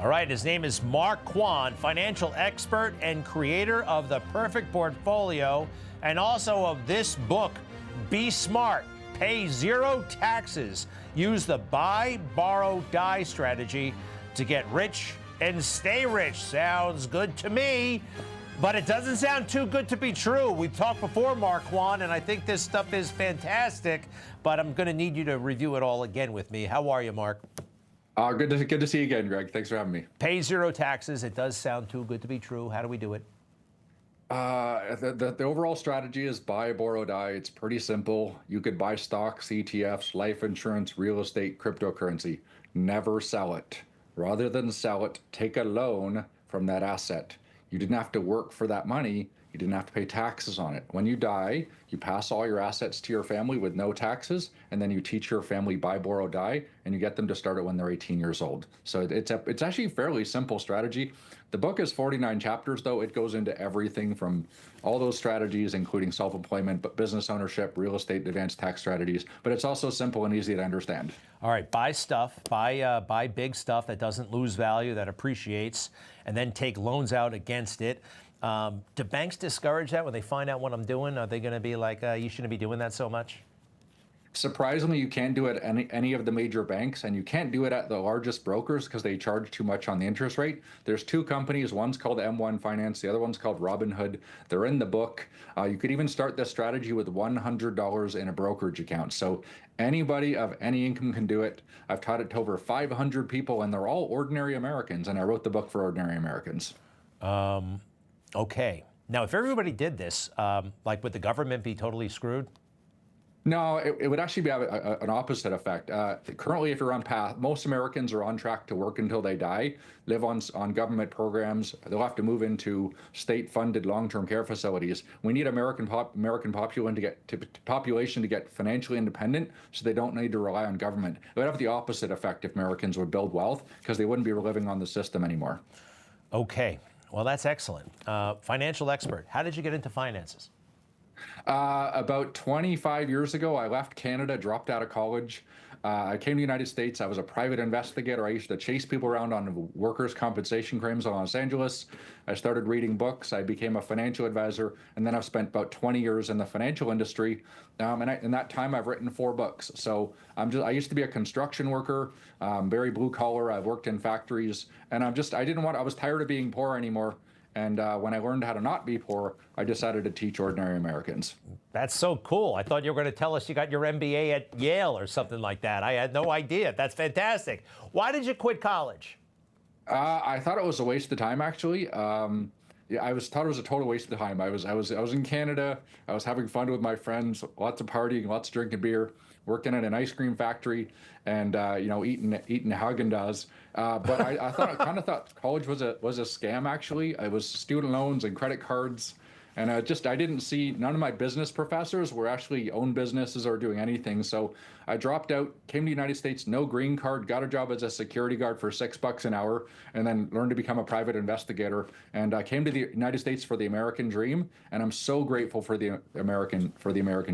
All right, his name is Mark Quann, financial expert and creator of The Perfect Portfolio and also of this book, Be Smart, Pay Zero Taxes, Use the Buy, Borrow, Die strategy to get rich and stay rich. Sounds good to me, but it doesn't sound too good to be true. We've talked before, Mark Quann, and I think this stuff is fantastic, but I'm going to need you to review it all again with me. How are you, Mark? Good to see you again, Greg. Thanks for having me. Pay zero taxes. It does sound too good to be true. How do we do it? The overall strategy is buy, borrow, die. It's pretty simple. You could buy stocks, ETFs, life insurance, real estate, cryptocurrency. Never sell it. Rather than sell it, take a loan from that asset. You didn't have to work for that money. You didn't have to pay taxes on it. When you die, you pass all your assets to your family with no taxes, and then you teach your family buy, borrow, die, and you get them to start it when they're 18 years old. So it's actually a fairly simple strategy. The book is 49 chapters, though. It goes into everything from all those strategies, including self-employment, but business ownership, real estate, advanced tax strategies. But it's also simple and easy to understand. All right, buy stuff, buy big stuff that doesn't lose value, that appreciates, and then take loans out against it. Do banks discourage that when they find out what I'm doing? Are they going to be like, you shouldn't be doing that so much? Surprisingly, you can't do it at any of the major banks, and you can't do it at the largest brokers because they charge too much on the interest rate. There's two companies. One's called M1 Finance. The other one's called Robinhood. They're in the book. You could even start this strategy with $100 in a brokerage account. So anybody of any income can do it. I've taught it to over 500 people, and they're all ordinary Americans, and I wrote the book for ordinary Americans. Okay. Now, if everybody did this, like would the government be totally screwed? No, it would actually have an opposite effect. Currently, if you're on path, most Americans are on track to work until they die, live on government programs. They'll have to move into state-funded long-term care facilities. We need American population to get financially independent, so they don't need to rely on government. It would have the opposite effect if Americans would build wealth because they wouldn't be living on the system anymore. Okay. Well, that's excellent. Financial expert. How did you get into finances? About 25 years ago, I left Canada, dropped out of college. I came to the United States. I was a private investigator. I used to chase people around on workers' compensation claims in Los Angeles. I started reading books. I became a financial advisor, and then I've spent about 20 years in the financial industry. In that time, I've written 4 books. So I used to be a construction worker, very blue collar. I've worked in factories, and I was tired of being poor anymore. And when I learned how to not be poor, I decided to teach ordinary Americans. That's so cool. I thought you were going to tell us you got your MBA at Yale or something like that. I had no idea. That's fantastic. Why did you quit college? I thought it was a waste of time, actually. Yeah, thought it was a total waste of time. I was in Canada. I was having fun with my friends, lots of partying, lots of drinking beer, working at an ice cream factory, and eating Haagen-Dazs. But I kind of thought college was a scam. Actually, it was student loans and credit cards. And I didn't see, none of my business professors were actually own businesses or doing anything. So I dropped out, came to the United States, no green card, got a job as a security guard for $6 an hour, and then learned to become a private investigator. And I came to the United States for the American dream. And I'm so grateful for the American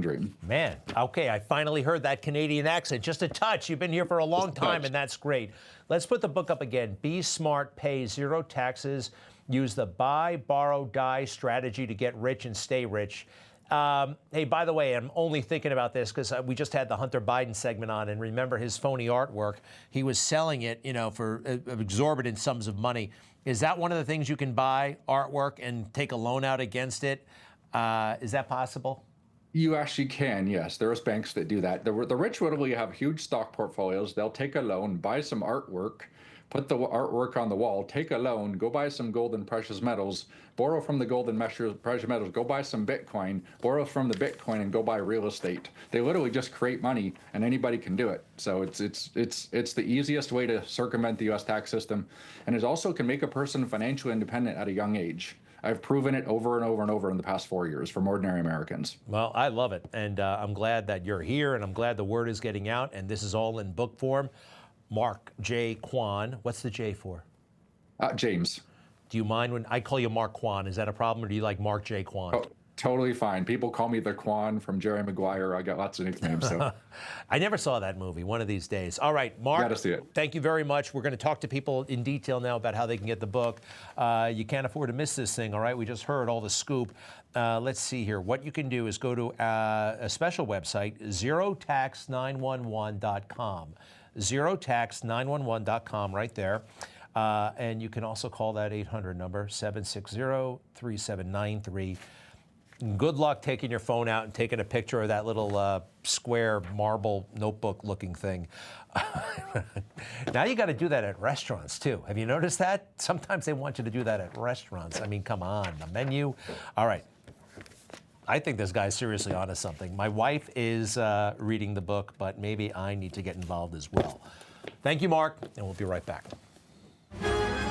dream. Man, okay, I finally heard that Canadian accent. Just a touch. You've been here for a long time, and that's great. Let's put the book up again. Be Smart, Pay Zero Taxes, Use the Buy, Borrow, Die strategy to get rich and stay rich. Hey, by the way, I'm only thinking about this because we just had the Hunter Biden segment on, and remember his phony artwork. He was selling it, for exorbitant sums of money. Is that one of the things you can buy, artwork, and take a loan out against it? Is that possible? You actually can, yes. There's banks that do that. The rich literally have huge stock portfolios. They'll take a loan, buy some artwork, put the artwork on the wall, take a loan, go buy some gold and precious metals, borrow from the gold and precious metals, go buy some Bitcoin, borrow from the Bitcoin, and go buy real estate. They literally just create money, and anybody can do it. So it's the easiest way to circumvent the U.S. tax system, and it also can make a person financially independent at a young age. I've proven it over and over and over in the past 4 years from ordinary Americans. Well, I love it, and I'm glad that you're here, and I'm glad the word is getting out, and this is all in book form. Mark J. Quann. What's the J for? James. Do you mind when I call you Mark Quann? Is that a problem, or do you like Mark J. Quann? Totally fine. People call me the Quann from Jerry Maguire. I got lots of nicknames, so I never saw that movie. One of these days. All right, you Mark. got to see it. Thank you very much. We're going to talk to people in detail now about how they can get the book. You can't afford to miss this thing, all right? We just heard all the scoop. Let's see here. What you can do is go to a special website, zerotax911.com. Zerotax911.com right there. And you can also call that 800 number, 760-3793. Good luck taking your phone out and taking a picture of that little square marble notebook looking thing. Now you got to do that at restaurants too. Have you noticed that? Sometimes they want you to do that at restaurants. I mean, come on, the menu. All right. I think this guy's seriously onto something. My wife is reading the book, but maybe I need to get involved as well. Thank you, Mark, and we'll be right back.